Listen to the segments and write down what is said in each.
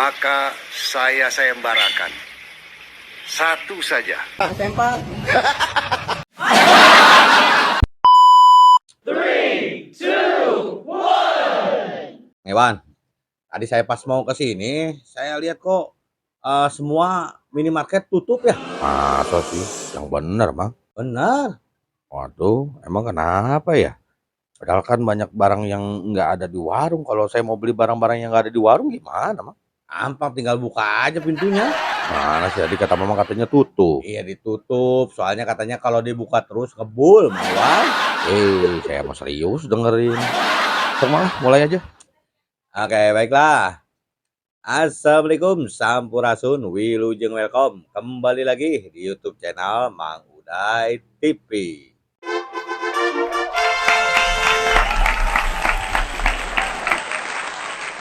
maka saya sayembarakan. Satu saja. Tembak. Ewan, tadi saya pas mau ke sini, saya lihat kok semua minimarket tutup ya. Masa sih? Yang bener, Bang. Benar. Waduh, emang kenapa ya? Padahal kan banyak barang yang nggak ada di warung. Kalau saya mau beli barang-barang yang nggak ada di warung gimana, Bang? Gampang, tinggal buka aja pintunya. Mana sih tadi kata Mama katanya tutup. Iya ditutup, soalnya katanya kalau dibuka terus ngebul, Ewan. Saya mau serius dengerin. Sok malah, mulai aja. Oke, baiklah. Assalamualaikum, sampurasun, wilujeng welcome. Kembali lagi di YouTube channel Mang Uday TV.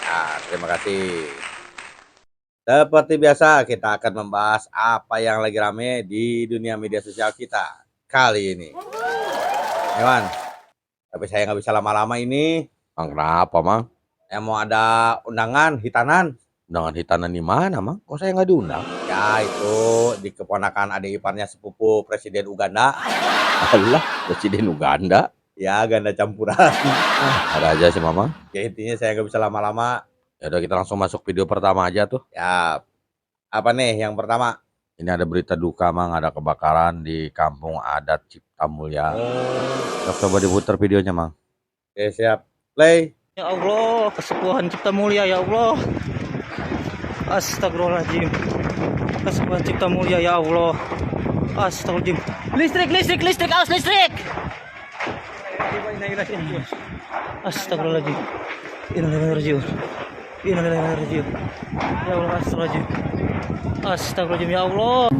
Nah, terima kasih. Seperti biasa, kita akan membahas apa yang lagi rame di dunia media sosial kita kali ini. Ewan, tapi saya nggak bisa lama-lama ini. Bang, kenapa, Mang? Mau ada undangan hitanan. Undangan hitanan di mana, Mang? Kok saya nggak diundang? Ya itu di keponakan adik iparnya sepupu Presiden Uganda. Allah, Presiden Uganda. Ya, ganda campuran. Ada aja sih, Mama. Ya intinya saya nggak bisa lama-lama. Ya udah, kita langsung masuk video pertama aja tuh. Ya, apa nih yang pertama? Ini ada berita duka, Mang. Ada kebakaran di kampung adat Cipta Mulya. Coba diputar videonya, Mang. Oke, siap. Play. Ya Allah, kesepuhan Cipta Mulya ya Allah. Astagfirullahaladzim. Kesepuhan Cipta Mulya ya Allah. Astagfirullahaladzim. Listrik, awas listrik. Astagfirullahaladzim. Innalillahi ya Allah, astagfirullahaladzim. Astagfirullahaladzim ya Allah.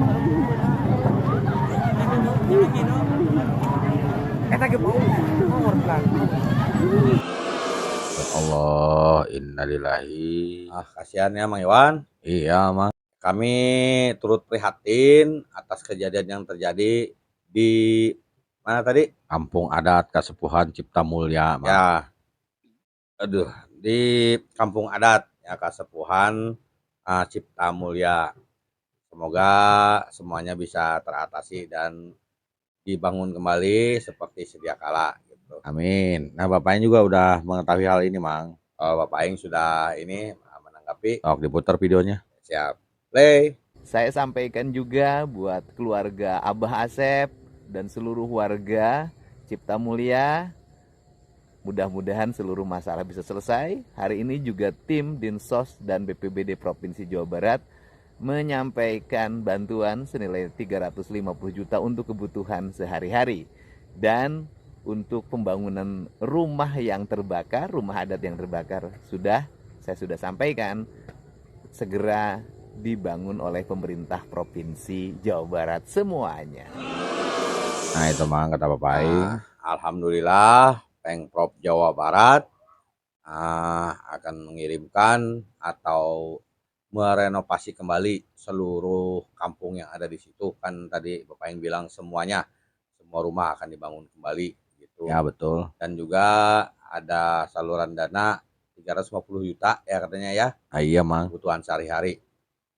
Ya Allah, innalillahi. Kasihan ya Mang Iwan. Iya, Mang. Kami turut prihatin atas kejadian yang terjadi di mana tadi? Kampung adat Kasepuhan Cipta Mulya, Mang. Ya, aduh, di kampung adat ya Kasepuhan Cipta Mulya. Semoga semuanya bisa teratasi dan dibangun kembali seperti sedia kala gitu. Amin. Nah, Bapaknya juga udah mengetahui hal ini, Mang. Bapak Aing sudah ini menanggapi. Sok diputar videonya. Siap. Play. Saya sampaikan juga buat keluarga Abah Asep dan seluruh warga Cipta Mulya. Mudah-mudahan seluruh masalah bisa selesai. Hari ini juga tim Dinsos dan BPBD Provinsi Jawa Barat menyampaikan bantuan senilai 350 juta untuk kebutuhan sehari-hari. Dan untuk pembangunan rumah yang terbakar, rumah adat yang terbakar saya sudah sampaikan segera dibangun oleh pemerintah Provinsi Jawa Barat semuanya. Nah, itu, Mang, kata Bapak Aing. Alhamdulillah Pemprov Jawa Barat akan mengirimkan atau merenovasi kembali seluruh kampung yang ada di situ. Kan tadi Bapak yang bilang semua rumah akan dibangun kembali gitu. Ya, betul. Dan juga ada saluran dana 350 juta ya katanya ya. Iya, Mang. Kebutuhan sehari-hari.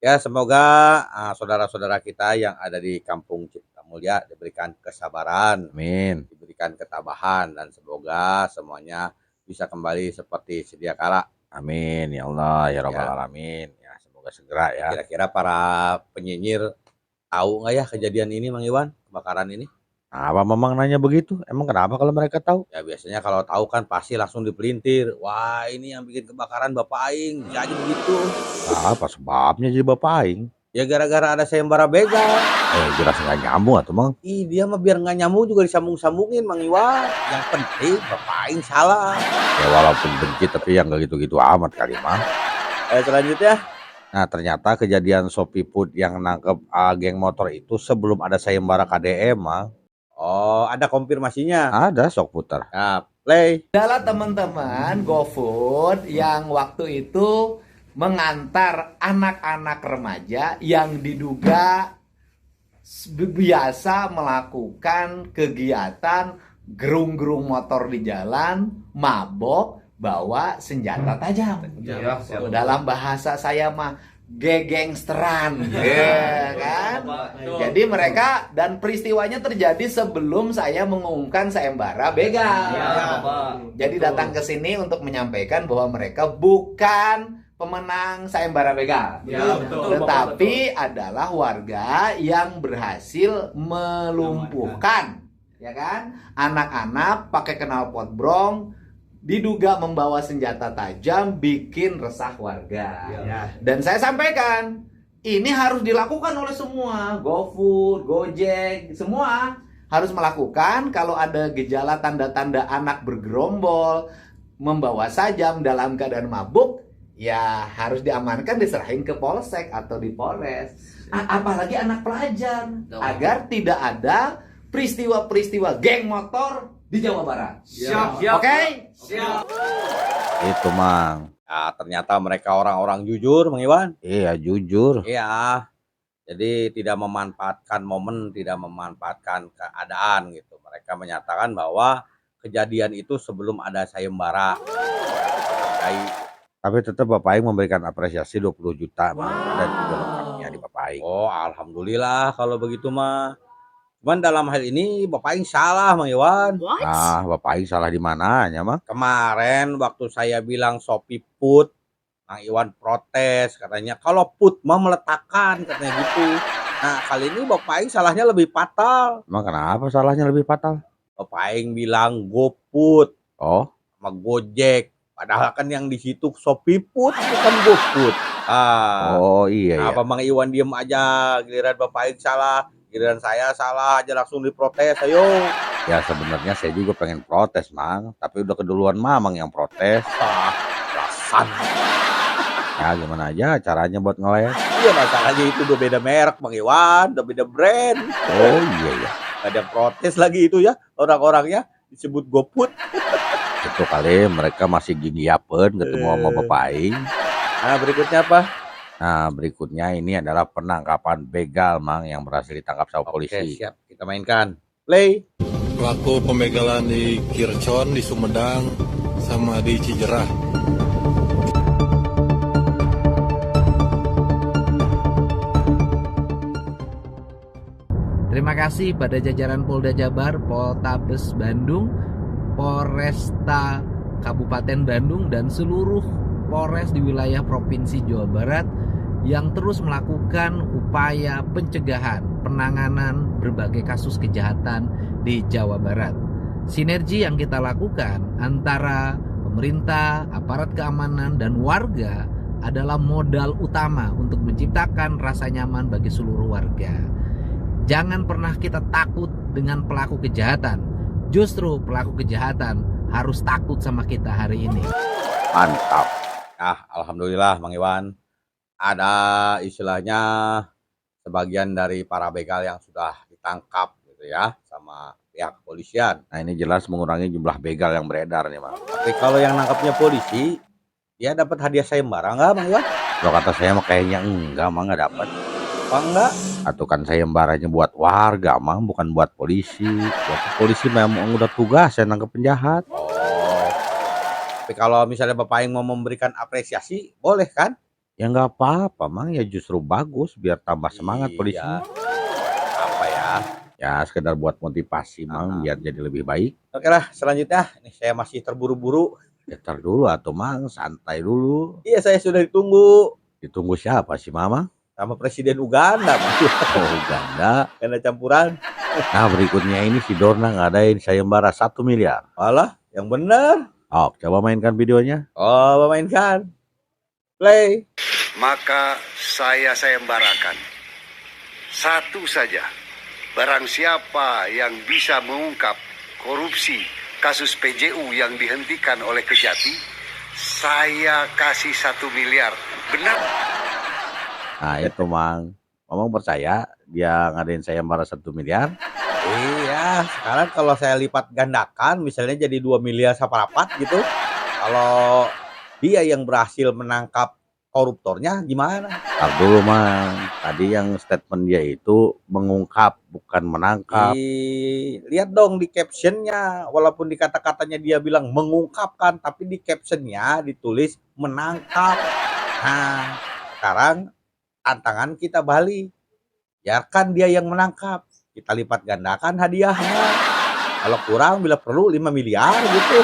Ya, semoga saudara-saudara kita yang ada di Kampung Cipta Mulya diberikan kesabaran, Amin. diberikan ketabahan, dan semoga semuanya bisa kembali seperti sedia kala. Amin, ya Allah, ya Rabbal Ya. Alamin. Ya, semoga segera ya. Kira-kira para penyinyir tahu nggak ya kejadian ini, Mang Iwan, kebakaran ini? Apa Mamang nanya begitu? Emang kenapa kalau mereka tahu? Ya biasanya kalau tahu kan pasti langsung dipelintir. Wah, ini yang bikin kebakaran Bapak Aing, jadi begitu. Apa sebabnya jadi Bapak Aing? Ya gara-gara ada sayembara begal. Jelas nggak nyambung atuh, Mang. Dia mah biar nggak nyambung juga disambung-sambungin, Mang Iwan. Yang penting Bapak Aing salah. Ya walaupun benci tapi yang nggak gitu-gitu amat kali, Mang. Selanjutnya. Nah, ternyata kejadian Shopee Food yang nangkep geng motor itu sebelum ada sayembara KDM, Mang. Oh, ada konfirmasinya. Ada, sok putar. Nah, play. Adalah teman-teman GoFood yang waktu itu mengantar anak-anak remaja yang diduga biasa melakukan kegiatan gerung-gerung motor di jalan, mabok, bawa senjata tajam. Dalam bahasa saya mah gegengsteran, ya kan? Jadi mereka, dan peristiwanya terjadi sebelum saya mengumumkan sayembara begal. Jadi datang ke sini untuk menyampaikan bahwa mereka bukan pemenang sayembara begal, tetapi adalah warga yang berhasil melumpuhkan, ya kan, anak-anak pakai knalpot brong, diduga membawa senjata tajam, bikin resah warga. Dan saya sampaikan, ini harus dilakukan oleh semua, GoFood, Gojek, semua harus melakukan. Kalau ada gejala tanda-tanda anak bergerombol, membawa sajam dalam keadaan mabuk, ya harus diamankan, diserahin ke polsek atau di Polres. Apalagi anak pelajar, agar tidak ada peristiwa-peristiwa geng motor di Jawa Barat. Siap. Oke? Siap. Itu Mang. Ya, ternyata mereka orang-orang jujur, Mang Iwan. Iya, jujur. Iya. Jadi tidak memanfaatkan momen, tidak memanfaatkan keadaan gitu. Mereka menyatakan bahwa kejadian itu sebelum ada sayembara. Tapi tetap Bapak Aing memberikan apresiasi 20 juta, Mang. Dan juga lengkapnya di Bapak Aing. Oh, alhamdulillah kalau begitu mah. Cuman dalam hal ini Bapak Aing salah, Mang Iwan. Nah, Bapak Aing salah di mananya, Mang? Kemarin waktu saya bilang Shopee put, Mang Iwan protes katanya kalau put mah meletakkan katanya gitu. Nah, kali ini Bapak Aing salahnya lebih fatal. Emang kenapa salahnya lebih fatal? Bapak Aing bilang GoPut Oh, sama Gojek. Padahal kan yang di situ Shopee put bukan GoPut. oh iya ya. Apa Mang Iwan diem aja, giliran Bapak Aing salah, giliran saya salah aja langsung diprotes, ayo. Ya sebenarnya saya juga pengen protes, Mang. Tapi udah keduluan Mamang yang protes. Rasan. Ya gimana aja caranya buat ngeles. Iya masalahnya itu udah beda merek Mang Iwan, udah beda brand. Oh iya ya. Ada protes lagi itu ya, orang-orangnya disebut GoPut. Itu kali mereka masih gigiapeun ketemu sama Bapak Aing. Nah berikutnya apa? Nah berikutnya ini adalah penangkapan begal, Mang, yang berhasil ditangkap sama Oke, polisi. siap, kita mainkan. Play. Pelaku pembegalan di Kircon, di Sumedang, sama di Cijerah. Terima kasih pada jajaran Polda Jabar, Poltabes Bandung, Polresta Kabupaten Bandung, dan seluruh Polres di wilayah Provinsi Jawa Barat yang terus melakukan upaya pencegahan, penanganan berbagai kasus kejahatan di Jawa Barat. Sinergi yang kita lakukan antara pemerintah, aparat keamanan, dan warga adalah modal utama untuk menciptakan rasa nyaman bagi seluruh warga. Jangan pernah kita takut dengan pelaku kejahatan. Justru pelaku kejahatan harus takut sama kita hari ini. Mantap. Alhamdulillah Mang Iwan. Ada istilahnya sebagian dari para begal yang sudah ditangkap gitu ya sama pihak kepolisian. Nah ini jelas mengurangi jumlah begal yang beredar nih, Mang. Tapi kalau yang nangkapnya polisi, dia dapat hadiah sayembara nggak Mang Iwan? Kalau kata saya mah kayaknya enggak, Mang, nggak dapat. Apa enggak? Atau kan sayembaranya buat warga, Mang, bukan buat polisi. Berarti polisi memang udah tugas saya nangkep penjahat. Oh. Tapi kalau misalnya Bapak yang mau memberikan apresiasi, boleh kan? Ya nggak apa-apa, Mang, ya justru bagus biar tambah semangat Iya. polisi. Apa ya? Ya sekedar buat motivasi, Mang, biar jadi lebih baik. Oke lah, selanjutnya ini saya masih terburu-buru. Ya tar dulu atuh, Mang, santai dulu. Iya, saya sudah ditunggu Ditunggu siapa sih, Mama? sama Presiden Uganda, Mang. Oh, Uganda. Karena campuran. Nah berikutnya ini si Dorna ngadain sayembara 1 miliar. Alah, yang benar. Oh, coba mainkan videonya. Oh, mainkan. Play. Maka saya sayembarakan satu saja. Barang siapa yang bisa mengungkap korupsi kasus PJU yang dihentikan oleh Kejati, saya kasih 1 miliar. Benar? Nah itu, Mang. Ngomong percaya dia ngadain sayembara 1 miliar. Iya, sekarang kalau saya lipat gandakan misalnya jadi 2 miliar saparapat gitu. Kalau dia yang berhasil menangkap koruptornya gimana? Ntar dulu Mang, tadi yang statement dia itu mengungkap bukan menangkap. Lihat dong di captionnya, walaupun di kata-katanya dia bilang mengungkapkan, tapi di captionnya ditulis menangkap. Nah, sekarang tantangan kita balik, biarkan dia yang menangkap, kita lipat gandakan hadiahnya. Kalau kurang bila perlu 5 miliar gitu.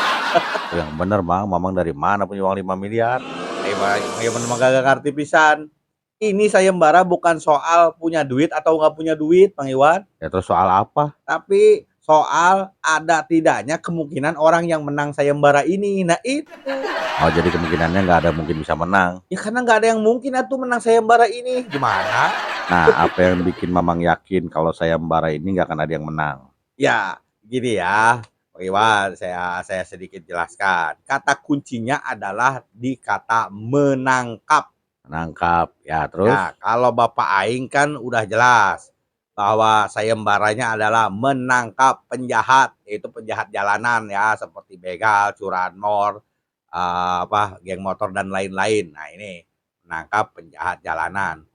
Yang bener Mang, Mamang dari mana punya uang 5 miliar? Ya memang gak ngerti pisan. Ini sayembara bukan soal punya duit atau nggak punya duit, Bang Iwan. Ya terus soal apa? Tapi soal ada tidaknya kemungkinan orang yang menang sayembara ini. Nah itu. Oh jadi kemungkinannya nggak ada mungkin bisa menang. Ya karena nggak ada yang mungkin atuh menang sayembara ini. Gimana? Nah apa yang bikin Mamang yakin kalau sayembara ini nggak akan ada yang menang? Ya gini ya. Bang Iwan, saya sedikit jelaskan. Kata kuncinya adalah di kata menangkap. Menangkap, ya terus? Ya, kalau Bapak Aing kan udah jelas bahwa sayembaranya adalah menangkap penjahat, yaitu penjahat jalanan ya, seperti begal, curanmor, geng motor dan lain-lain. Nah ini menangkap penjahat jalanan.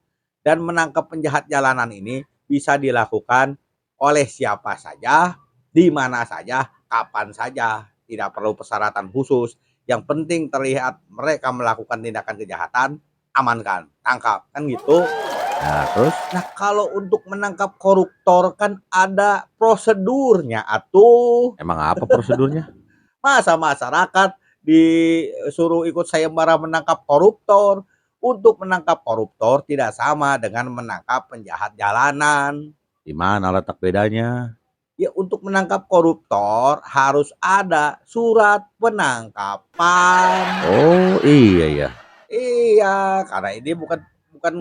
Dan menangkap penjahat jalanan ini bisa dilakukan oleh siapa saja, di mana saja, kapan saja, tidak perlu persyaratan khusus. Yang penting terlihat mereka melakukan tindakan kejahatan, amankan, tangkap, kan gitu. Nah terus, nah kalau untuk menangkap koruptor kan ada prosedurnya atuh. Emang apa prosedurnya? Masa masyarakat disuruh ikut sayembara menangkap koruptor? Untuk menangkap koruptor tidak sama dengan menangkap penjahat jalanan. Di mana letak bedanya? Ya untuk menangkap koruptor harus ada surat penangkapan. Oh iya ya. Iya, karena ini bukan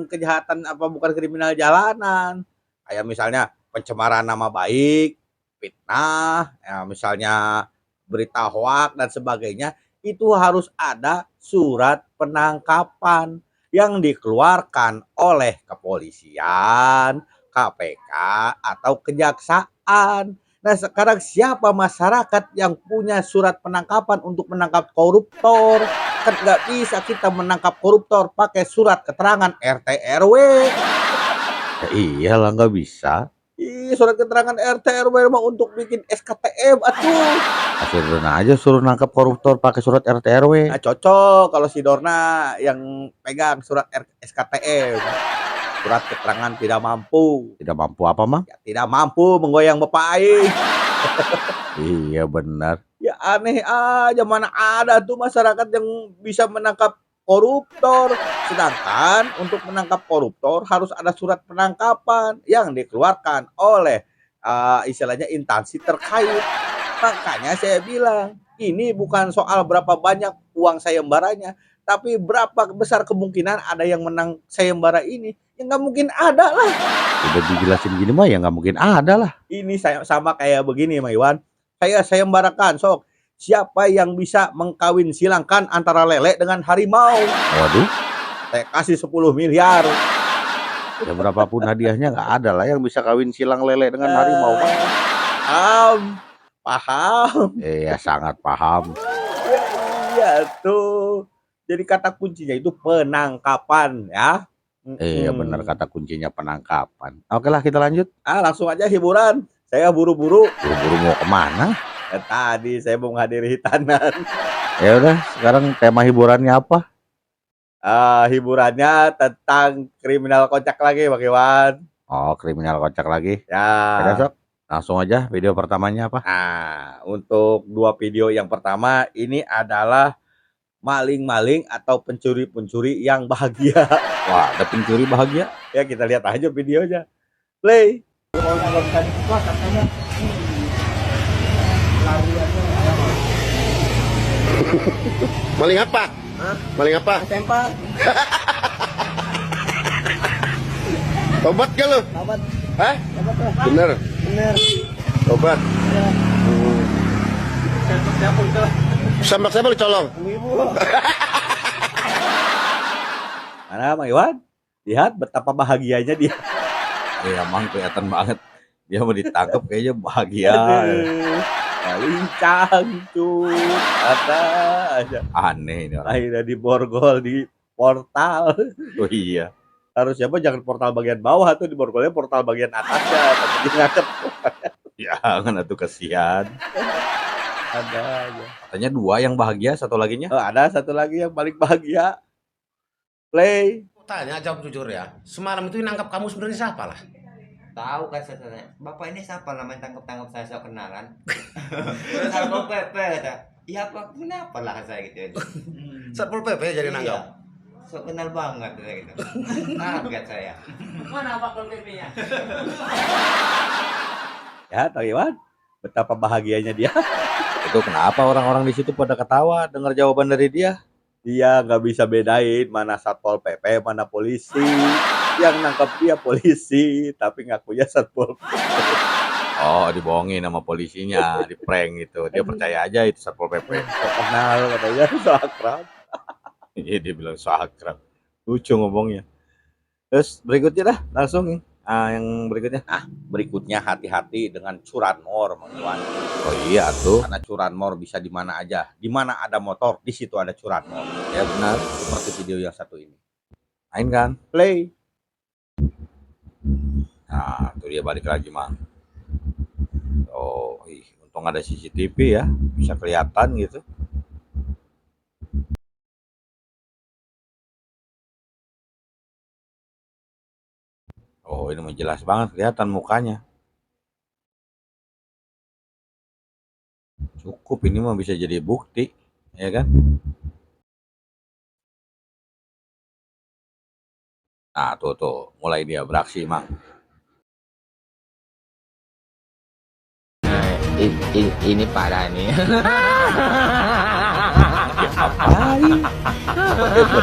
kejahatan bukan kriminal jalanan. Kayak misalnya pencemaran nama baik, fitnah, ya misalnya berita hoak dan sebagainya, itu harus ada surat penangkapan yang dikeluarkan oleh kepolisian, KPK atau kejaksaan. Nah sekarang siapa masyarakat yang punya surat penangkapan untuk menangkap koruptor? Kan nggak bisa kita menangkap koruptor pakai surat keterangan RT RW. Ya iyalah nggak bisa. Ih, surat keterangan RT RW mah untuk bikin SKTM atuh. Sederhana aja suruh nangkap koruptor pakai surat RT RW. Nah cocok kalau si Dorna yang pegang surat SKTM. Surat keterangan tidak mampu. Tidak mampu apa, Mang? Ya, tidak mampu menggoyang Bapak Aing. Iya benar. Ya aneh aja, mana ada tuh masyarakat yang bisa menangkap koruptor. Sedangkan untuk menangkap koruptor harus ada surat penangkapan yang dikeluarkan oleh istilahnya instansi terkait. Makanya saya bilang, ini bukan soal berapa banyak uang sayembaranya, tapi berapa besar kemungkinan ada yang menang sayembara ini. Ya nggak mungkin ada lah. Udah dijelasin gini mah ya nggak mungkin ada lah. Ini saya sama kayak begini Mas Iwan. Saya sayembarakan sok. Siapa yang bisa mengkawin silangkan antara lele dengan harimau? Waduh. Saya kasih 10 miliar. Ya berapapun hadiahnya nggak ada lah yang bisa kawin silang lele dengan harimau. Paham. Iya sangat paham. Ya, iya tuh. Jadi kata kuncinya itu penangkapan ya. Iya benar kata kuncinya penangkapan. Oke lah kita lanjut. Langsung aja hiburan. Saya buru-buru. Buru-buru mau kemana? Tadi saya mau menghadiri hitanan. Ya udah, sekarang tema hiburannya apa? Hiburannya tentang kriminal kocak lagi, Bang Iwan. Oh, kriminal kocak lagi. Ya. Oke, sok. Langsung aja video pertamanya apa? Nah, untuk 2 video yang pertama ini adalah maling-maling atau pencuri-pencuri yang bahagia. Wah, ada pencuri bahagia? Ya kita lihat aja videonya. Play. Maling apa? Hah? Maling apa? Tempat. Tobat gak lo? Tobat. Hah? Tobat lah. Bener? Bener. Tobat? Ya. Sambak siapa lu colong? Ibu. Mana Bang Iwan? Lihat betapa bahagianya dia. Iya emang kelihatan banget. Dia mau ditangkap kayaknya bahagia. Lincang tuh. Ada aja. Aneh ini orang. Akhirnya diborgol di portal. Oh iya. Harusnya mah jangan portal bagian bawah tuh, diborgolnya portal bagian atasnya, tapi dia ngangkat. Jangan atuh kasihan. Ada aja. Katanya 2 yang bahagia, satu laginya. Oh, ada satu lagi yang paling bahagia. Play. Tanya, jawab jujur ya. Semalam itu yang nangkap kamu sebenarnya siapa lah? Tahu kan saya tanya, bapak ini siapa namanya tangkap saya kenalan. Terus Satpol PP kata, iya pak kenapa lah saya gitu. Satpol PP jadi nangkap. So kenal banget saya gitu. Kaget saya. Mana Satpol PP-nya? Ya, tahu Iwan? Betapa bahagianya dia. Itu kenapa orang-orang di situ pada ketawa dengar jawaban dari dia? Dia nggak bisa bedain mana Satpol PP, mana polisi. Yang nangkap dia polisi, tapi ngakunya Satpol PP. Oh, dibohongin sama polisinya, di prank gitu. Dia percaya aja itu Satpol PP. So kenal katanya, so akrab. Iya, dia bilang so akrab. Lucu ngomongnya. Terus berikutnya dah, langsung yang berikutnya. Berikutnya hati-hati dengan curanmor, Mang Iwan. Oh iya tuh. Karena curanmor bisa di mana aja. Di mana ada motor, di situ ada curanmor. Ya benar. Seperti video yang satu ini. Main kan? Play. Nah, tuh dia balik lagi, Mang. Oh, untung ada CCTV ya, bisa kelihatan gitu. Oh, ini mah jelas banget kelihatan mukanya. Cukup ini mah bisa jadi bukti, ya kan? Nah, tuh, mulai dia beraksi, Mang. Ini parah nih. Apain?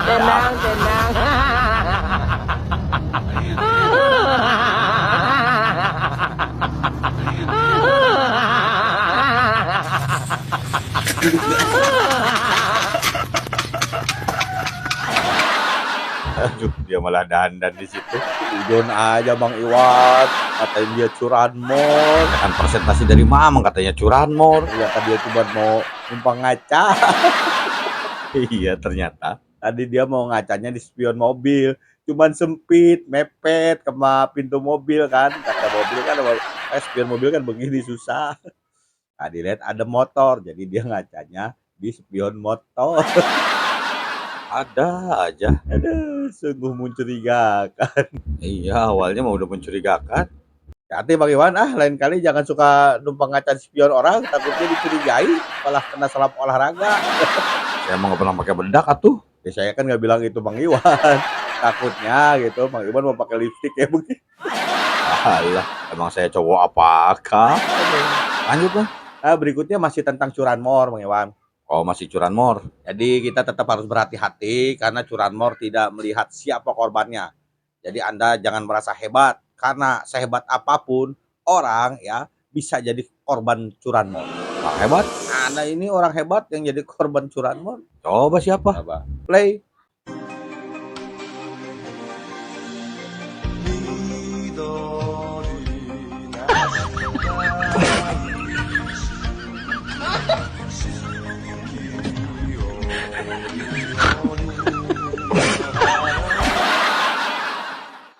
Tenang. Aduh, dia malah dandan di situ. Udon aja Bang Iwan. Katanya dia curanmor. Kan presentasi dari Mamang katanya curanmor. Ternyata dia cuma mau numpang ngaca. Iya, ternyata. Tadi dia mau ngacanya di spion mobil. Cuman sempit, mepet sama pintu mobil kan. Kaca mobil kan, spion mobil kan begini susah. Nah, dilihat ada motor. Jadi dia ngacanya di spion motor. Ada aja. Aduh, sungguh mencurigakan. Iya, awalnya mah udah mencurigakan. Hati Bang Iwan, lain kali jangan suka numpang ngaca di spion orang. Takutnya dicurigai, malah kena salah olahraga. Saya emang gak pernah pakai bedak atuh. Ya, saya kan nggak bilang itu Bang Iwan. Takutnya gitu, Bang Iwan mau pakai lipstik ya begini. Alah, emang saya cowok apakah? Lanjut lah. Nah, berikutnya masih tentang curanmor, Bang Iwan. Oh, masih curanmor. Jadi kita tetap harus berhati-hati karena curanmor tidak melihat siapa korbannya. Jadi Anda jangan merasa hebat karena sehebat apapun orang ya bisa jadi korban curanmor. Wah, hebat. Anda ini orang hebat yang jadi korban curanmor. Coba siapa? Coba. Play.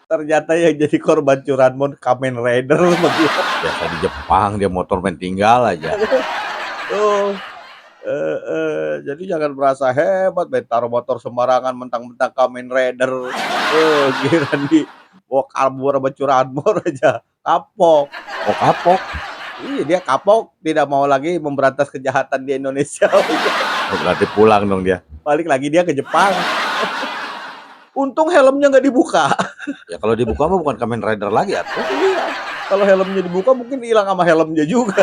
Ternyata yang jadi korban curanmor Kamen Rider begitu. Biasa di Jepang dia motor main tinggal aja. Jadi jangan merasa hebat, taruh motor sembarangan mentang-mentang Kamen Rider. Kira di bawa kabur sama curanmor aja kapok. Oh, kapok. Iya, dia kapok, tidak mau lagi memberantas kejahatan di Indonesia. Oh, berarti pulang dong dia. Balik lagi dia ke Jepang. Untung helmnya nggak dibuka. Ya kalau dibuka mah bukan Kamen Rider lagi atuh. Iya. Kalau helmnya dibuka mungkin hilang sama helmnya juga.